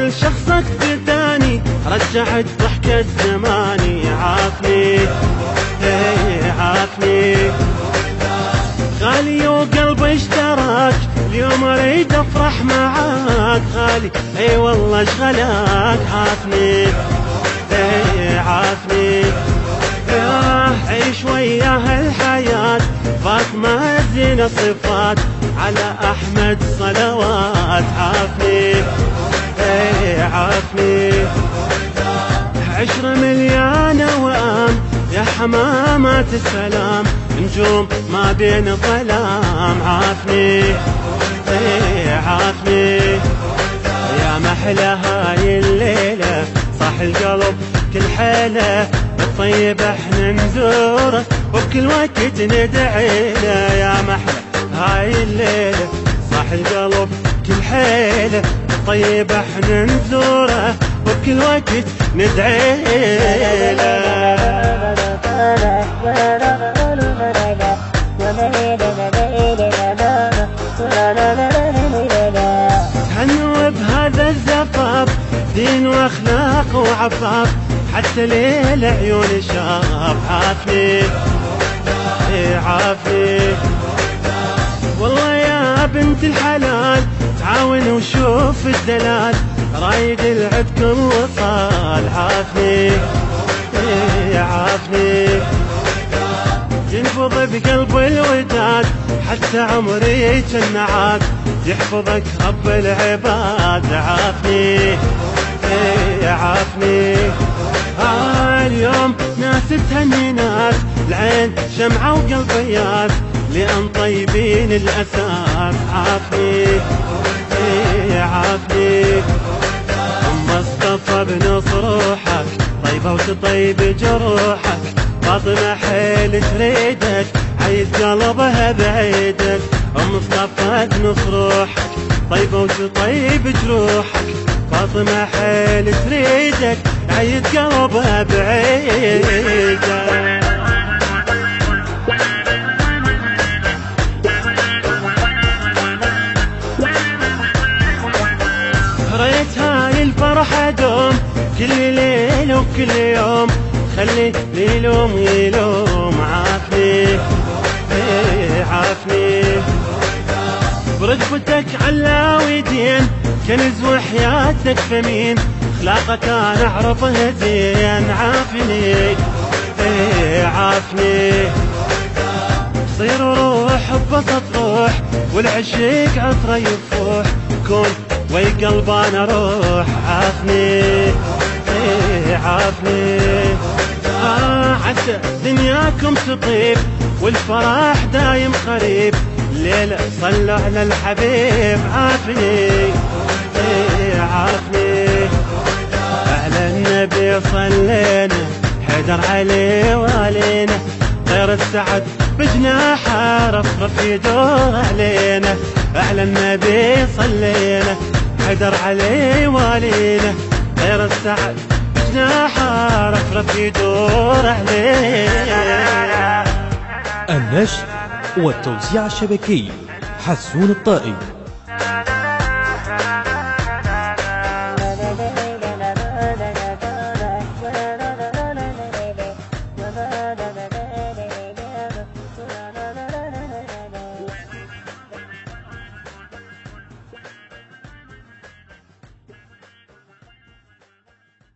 أول شخصك ثاني رجعت ضحكة زماني. عافني عافني غالي وقلبي اشتراك، اليوم اريد افرح معاك غالي. اي والله اشغلك. عافني عافني عيش وياها الحياة. فاطمة زين صفات على احمد صلوات. عافني عافني 10 مليانة وام يا حمامات السلام، نجوم ما بين ظلام. عافني عافني يا محلى هاي الليلة، صاح القلب كل حيلة الطيب احنا نزوره وبكل وقت ندعي له. يا محلى هاي الليلة، صاح القلب كل حيلة الطيب احنا نزوره وبكل وقت ندعي له. تهنوا بهذا الزفاف، دين واخلاق وعفاف، حتى ليل عيون شاف. عافني عافني والله يا بنت الحلال، تعاون وشوف الدلال، رايد العبك الوصال. عافني عافني ينفض بقلب الوداد، حتى عمري كان عاد يحفظك رب العباد. عافني عافني اليوم ناس تهني ناس، العين شمعة وقلبيات، لأن طيبين الأساس. عافني عافني مصطفى بنص روحك، طيبة وتطيب جروحك، فاطمة حيل تريدك، عيد قلبها بعيدك. مصطفى بنص روحك، طيبة وتطيب جروحك، فاطمة حيل تريدك، عيد قلبها بعيدك. ريت هاي الفرحة دوم كل ليل وكل يوم، خلي ليلوم يلوم. عافني عافني برقبتك علاويدين، كنز وحياتك ثمين، اخلاقك انا اعرفها زين. عافني عافني صير روح ببسط روح، والعشيق عطره يفوح، كون وي قلب انا روح. عافني عافني عسى دنياكم تطيب، والفرح دايم قريب، الليلة صلوا على الحبيب. عافني عافني على النبي صلينا، حيدر عليه والينا، طير السعد بجناحه رفرف يدور علينا. على النبي صلينا، حيدر عليه والينا، طير السعد بجناحه رفرف يدور علينا. النشر والتوزيع الشبكي حسون الطائي.